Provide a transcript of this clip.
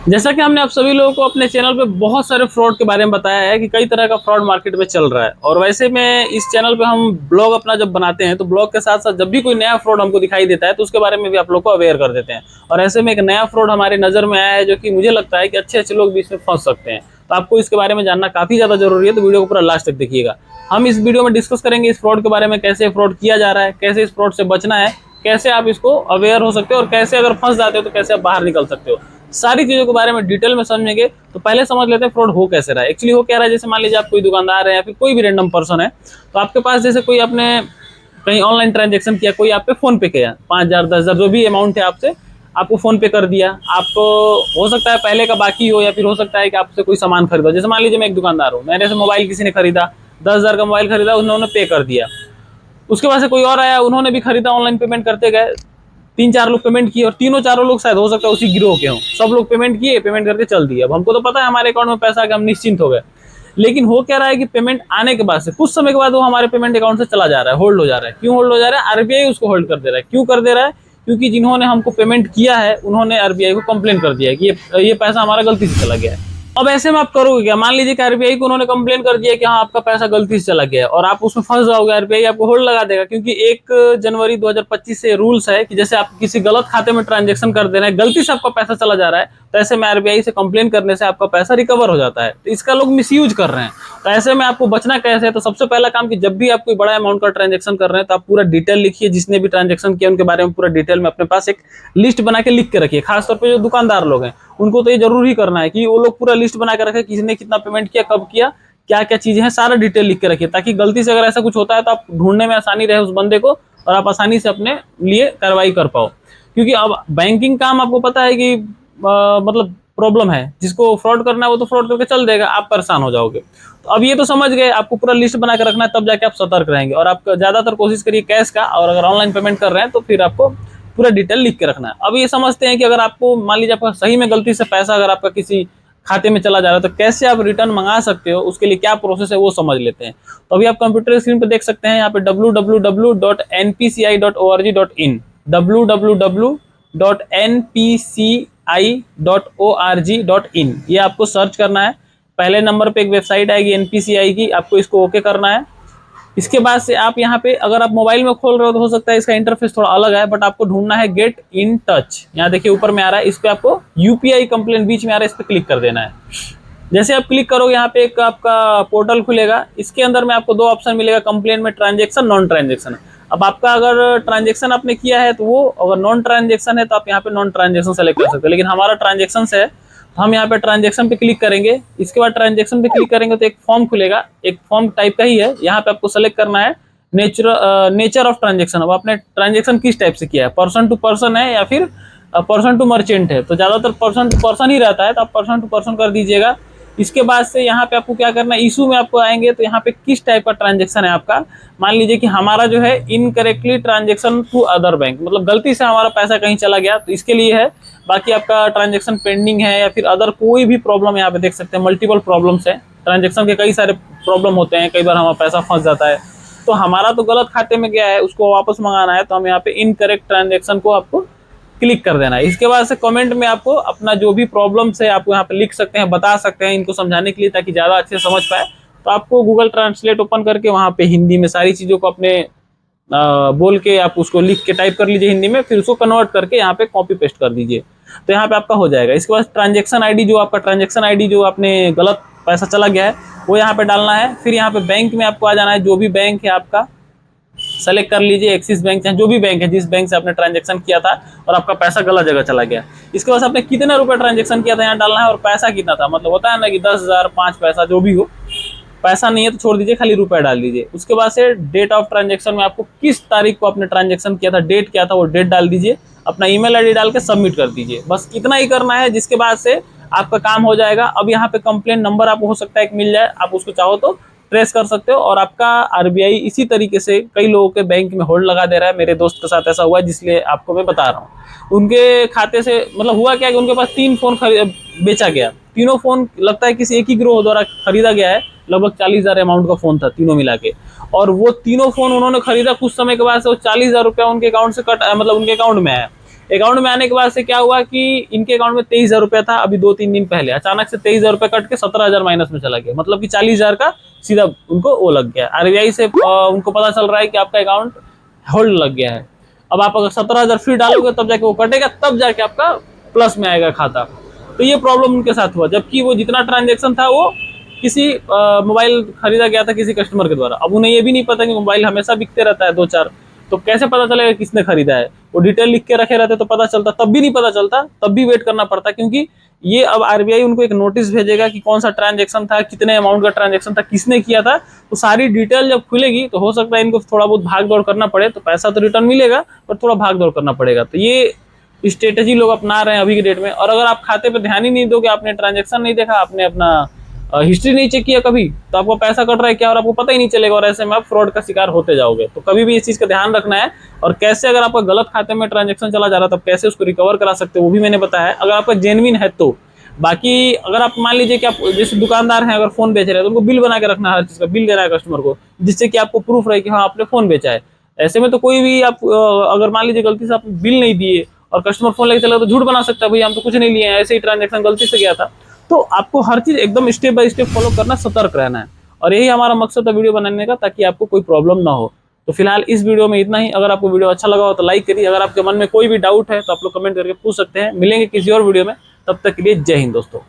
जैसा कि हमने आप सभी लोगों को अपने चैनल पे बहुत सारे फ्रॉड के बारे में बताया है कि कई तरह का फ्रॉड मार्केट में चल रहा है। और वैसे में इस चैनल पे हम ब्लॉग अपना जब बनाते हैं तो ब्लॉग के साथ साथ जब भी कोई नया फ्रॉड हमको दिखाई देता है तो उसके बारे में भी आप लोग को अवेयर कर देते हैं। और ऐसे में एक नया फ्रॉड हमारी नज़र में आया है जो कि मुझे लगता है कि अच्छे अच्छे लोग भी इसमें फंस सकते हैं। तो आपको इसके बारे में जानना काफ़ी ज़्यादा जरूरी है, तो वीडियो को पूरा लास्ट तक देखिएगा। हम इस वीडियो में डिस्कस करेंगे इस फ्रॉड के बारे में, कैसे फ्रॉड किया जा रहा है, कैसे इस फ्रॉड से बचना है, कैसे आप इसको अवेयर हो सकते हो और कैसे अगर फंस जाते हो तो कैसे आप बाहर निकल सकते हो। सारी चीज़ों के बारे में डिटेल में समझेंगे। तो पहले समझ लेते हैं फ्रॉड हो कैसे रहा है। एक्चुअली हो क्या रहा है, जैसे मान लीजिए आप कोई दुकानदार है या फिर कोई भी रैंडम पर्सन है, तो आपके पास जैसे कोई आपने कहीं ऑनलाइन ट्रांजेक्शन किया, कोई आप पे फोन पे किया 5,000 10,000 जो भी अमाउंट है आपसे, आपको फोन पे कर दिया। आपको हो सकता है पहले का बाकी हो या फिर हो सकता है कि आपसे कोई सामान खरीदा। जैसे मान लीजिए मैं एक दुकानदार हूँ, मेरे से मोबाइल किसी ने खरीदा, 10,000 का मोबाइल खरीदा, उन्होंने पे कर दिया। उसके बाद से कोई और आया, उन्होंने भी खरीदा, ऑनलाइन पेमेंट करते गए, 3-4 लोग पेमेंट किए और तीनों चारों लोग शायद हो सकता है उसी गिरोह के हों। सब लोग पेमेंट किए, पेमेंट करके चल दिए। अब हमको तो पता है हमारे अकाउंट में पैसा आ गया, हम निश्चिंत हो गए। लेकिन हो क्या रहा है कि पेमेंट आने के बाद से कुछ समय के बाद वो हमारे पेमेंट अकाउंट से चला जा रहा है, होल्ड हो जा रहा है। क्यों होल्ड हो जा रहा है? आरबीआई उसको होल्ड कर दे रहा है। क्यों कर दे रहा है? क्योंकि जिन्होंने हमको पेमेंट किया है उन्होंने आरबीआई को कंप्लेन कर दिया है कि ये पैसा हमारा गलती से चला गया है। अब ऐसे में आप करोगे क्या? मान लीजिए कि आरबीआई को उन्होंने कंप्लेन कर दिया कि हाँ आपका पैसा गलती से चला गया है और आप उसमें फंस जाओगे, आरबीआई आपको होल्ड लगा देगा। क्योंकि 1 जनवरी 2025 से रूल्स है कि जैसे आप किसी गलत खाते में ट्रांजेक्शन कर दे रहे हैं, गलती से आपका पैसा चला जा रहा है, तो ऐसे में आरबीआई से कंप्लेन करने से आपका पैसा रिकवर हो जाता है। तो इसका लोग मिसयूज कर रहे हैं। तो ऐसे में आपको बचना कैसे है? तो सबसे पहला काम कि जब भी आप कोई बड़ा अमाउंट का ट्रांजेक्शन कर रहे हैं तो आप पूरा डिटेल लिखिए। जिसने भी ट्रांजेक्शन किया उनके बारे में पूरा डिटेल में अपने पास एक लिस्ट बना के लिख के रखिए। खासतौर पर जो दुकानदार लोग हैं उनको तो ये जरूर ही करना है कि वो लोग पूरा लिस्ट बना के रखें, किसने कितना पेमेंट किया, कब किया, क्या क्या चीजें हैं, सारा डिटेल लिख के रखिए, ताकि गलती से अगर ऐसा कुछ होता है तो आप ढूंढने में आसानी रहे उस बंदे को और आप आसानी से अपने लिए कार्रवाई कर पाओ। क्योंकि अब बैंकिंग काम आपको पता है कि मतलब प्रॉब्लम है, जिसको फ्रॉड करना है वो तो फ्रॉड करके चल देगा, आप परेशान हो जाओगे। तो अब ये तो समझ गए, आपको पूरा लिस्ट बना के रखना है, तब जाके आप सतर्क रहेंगे। और आप ज्यादातर कोशिश करिए कैश का, और अगर ऑनलाइन पेमेंट कर रहे हैं तो फिर आपको पूरा डिटेल लिख के रखना है। अब ये समझते हैं कि अगर आपको मान लीजिए आपका सही में गलती से पैसा अगर आपका किसी खाते में चला जा रहा है तो कैसे आप रिटर्न मंगा सकते हो, उसके लिए क्या प्रोसेस है वो समझ लेते हैं। तो अभी आप कंप्यूटर स्क्रीन पर देख सकते हैं यहाँ पे www.npci.org.in, www.npci.org.in, ये आपको सर्च करना है। पहले नंबर पे एक वेबसाइट आएगी एनपीसीआई की, आपको इसको ओके करना है। इसके बाद से आप यहाँ पे अगर आप मोबाइल में खोल रहे हो तो हो सकता है इसका इंटरफेस थोड़ा अलग है, बट आपको ढूंढना है गेट इन टच। यहाँ देखिए ऊपर में आ रहा है, इस पे आपको यूपीआई कंप्लेन बीच में आ रहा है, इस पे क्लिक कर देना है। जैसे आप क्लिक करोगे यहाँ पे एक आपका पोर्टल खुलेगा। इसके अंदर में आपको 2 ऑप्शन मिलेगा, कंप्लेन में ट्रांजेक्शन, नॉन ट्रांजेक्शन। अब आपका अगर ट्रांजेक्शन आपने किया है तो वो, अगर नॉन ट्रांजेक्शन है तो आप यहाँ पे नॉन ट्रांजेक्शन सेलेक्ट कर सकते हो। लेकिन हमारा ट्रांजेक्शन है तो हम यहाँ पे ट्रांजेक्शन पे क्लिक करेंगे। इसके बाद ट्रांजेक्शन पे क्लिक करेंगे तो एक फॉर्म खुलेगा, एक फॉर्म टाइप का ही है। यहाँ पे आपको सेलेक्ट करना है नेचर ऑफ ट्रांजेक्शन। अब आपने ट्रांजेक्शन किस टाइप से किया है, पर्सन टू पर्सन है या फिर पर्सन टू मर्चेंट है, तो ज्यादातर पर्सन टू पर्सन ही रहता है, तो आप पर्सन टू पर्सन कर दीजिएगा। इसके बाद से यहाँ पे आपको क्या करना है, इशू में आपको आएंगे तो यहाँ पे किस टाइप का ट्रांजेक्शन है आपका। मान लीजिए कि हमारा जो है incorrectly transaction to other bank, मतलब गलती से हमारा पैसा कहीं चला गया, तो इसके लिए है। बाकी आपका ट्रांजेक्शन पेंडिंग है या फिर अदर कोई भी प्रॉब्लम, यहाँ पे देख सकते हैं मल्टीपल प्रॉब्लम्स है। ट्रांजेक्शन के कई सारे प्रॉब्लम होते हैं, कई बार हमारा पैसा फंस जाता है। तो हमारा तो गलत खाते में गया है, उसको वापस मंगाना है, तो हम यहाँ पे इनकरेक्ट ट्रांजेक्शन को आपको क्लिक कर देना है। इसके बाद से कमेंट में आपको अपना जो भी प्रॉब्लम्स है आपको यहाँ पे लिख सकते हैं, बता सकते हैं इनको समझाने के लिए, ताकि ज़्यादा अच्छे से समझ पाए। तो आपको गूगल ट्रांसलेट ओपन करके वहाँ पे हिंदी में सारी चीज़ों को अपने बोल के आप उसको लिख के टाइप कर लीजिए हिंदी में, फिर उसको कन्वर्ट करके यहाँ पे कॉपी पेस्ट कर दीजिए, तो यहाँ पे आपका हो जाएगा। इसके बाद ट्रांजेक्शन आईडी, जो आपका ट्रांजेक्शन आईडी जो आपने गलत पैसा चला गया है वो यहाँ पे डालना है। फिर यहाँ पे बैंक में आपको आ जाना है, जो भी बैंक है आपका सेलेक्ट कर लीजिए, एक्सिस बैंक है, जो भी बैंक है जिस बैंक से आपने ट्रांजेक्शन किया था और आपका पैसा गलत जगह चला गया। इसके बाद आपने कितना रुपए ट्रांजेक्शन किया था यहाँ डालना है, और पैसा कितना था, मतलब होता है ना कि 10,000, 5 पैसा, जो भी हो। पैसा नहीं है तो छोड़ दीजिए, खाली रुपए डाल दीजिए। उसके बाद से डेट ऑफ ट्रांजेक्शन में आपको किस तारीख को आपने ट्रांजेक्शन किया था, डेट क्या था, वो डेट डाल दीजिए। अपना ईमेल आईडी डाल के सबमिट कर दीजिए, बस इतना ही करना है। जिसके बाद से आपका काम हो जाएगा। अब यहाँ पे कंप्लेन नंबर आपको हो सकता है एक मिल जाए, आप उसको चाहो तो ट्रेस कर सकते हो। और आपका आरबीआई इसी तरीके से कई लोगों के बैंक में होल्ड लगा दे रहा है। मेरे दोस्त के साथ ऐसा हुआ है, जिसलिए आपको मैं बता रहा हूँ। उनके खाते से मतलब हुआ क्या कि उनके पास 3 फोन बेचा गया। तीनों फोन लगता है किसी एक ही गिरोह द्वारा खरीदा गया है। लगभग 40,000 अमाउंट का फोन था तीनों मिला के, और वो तीनों फोन उन्होंने खरीदा। कुछ समय के बाद से वो 40,000 रुपया उनके अकाउंट से कट, मतलब उनके अकाउंट में आया। अकाउंट में आने के बाद से क्या हुआ कि इनके अकाउंट में 23,000 रुपया था अभी 2-3 दिन पहले, अचानक से 23,000 रुपया कट के 17,000 माइनस में चला गया, मतलब कि 40,000 का सीधा उनको वो लग गया। आरबीआई से उनको पता चल रहा है कि आपका अकाउंट होल्ड लग गया है। अब आप अगर 17,000 फिर डालोगे तब जाके वो कटेगा, तब जाके आपका प्लस में आएगा खाता। तो ये प्रॉब्लम उनके साथ हुआ, जबकि वो जितना ट्रांजेक्शन था वो किसी मोबाइल खरीदा गया था किसी कस्टमर के द्वारा। अब उन्हें ये भी नहीं पता कि मोबाइल हमेशा बिकते रहता है 2-4, तो कैसे पता चलेगा किसने खरीदा है। वो डिटेल लिख के रखे रहते तो पता चलता, तब भी नहीं पता चलता, तब भी वेट करना पड़ता, क्योंकि ये अब आरबीआई उनको एक नोटिस भेजेगा कि कौन सा ट्रांजेक्शन था, कितने अमाउंट का ट्रांजेक्शन था, किसने किया था। तो सारी डिटेल जब खुलेगी तो हो सकता है इनको थोड़ा बहुत भाग दौड़ करना पड़े, तो पैसा तो रिटर्न मिलेगा पर थोड़ा भाग दौड़ करना पड़ेगा। तो ये स्ट्रेटेजी लोग अपना रहे हैं अभी के डेट में। और अगर आप खाते पे ध्यान ही नहीं दोगे, आपने ट्रांजेक्शन नहीं देखा, आपने अपना हिस्ट्री नहीं चेक किया कभी, तो आपको पैसा कट रहा है क्या और आपको पता ही नहीं चलेगा, और ऐसे में आप फ्रॉड का शिकार होते जाओगे। तो कभी भी इस चीज का ध्यान रखना है। और कैसे अगर आपका गलत खाते में ट्रांजेक्शन चला जा रहा है तब कैसे उसको रिकवर करा सकते हो वो भी मैंने बताया है, अगर आपका जेन्युइन है तो। बाकी अगर आप मान लीजिए कि आप जैसे दुकानदार हैं, अगर फोन बेच रहे हैं तो उनको बिल बना के रखना है, हर चीज का बिल देना है कस्टमर को, जिससे कि आपको प्रूफ रहे कि हाँ आपने फोन बेचा है। ऐसे में तो कोई भी आप अगर मान लीजिए गलती से आप बिल नहीं दिए और कस्टमर फोन लेके चला तो झूठ बना सकता है, भैया हम तो कुछ नहीं लिए हैं, ऐसे ही ट्रांजेक्शन गलती से गया था। तो आपको हर चीज एकदम स्टेप बाय स्टेप फॉलो करना, सतर्क रहना है। और यही हमारा मकसद है वीडियो बनाने का, ताकि आपको कोई प्रॉब्लम ना हो। तो फिलहाल इस वीडियो में इतना ही। अगर आपको वीडियो अच्छा लगा हो तो लाइक करिए, अगर आपके मन में कोई भी डाउट है तो आप लोग कमेंट करके पूछ सकते हैं। मिलेंगे किसी और वीडियो में, तब तक के लिए जय हिंद दोस्तों।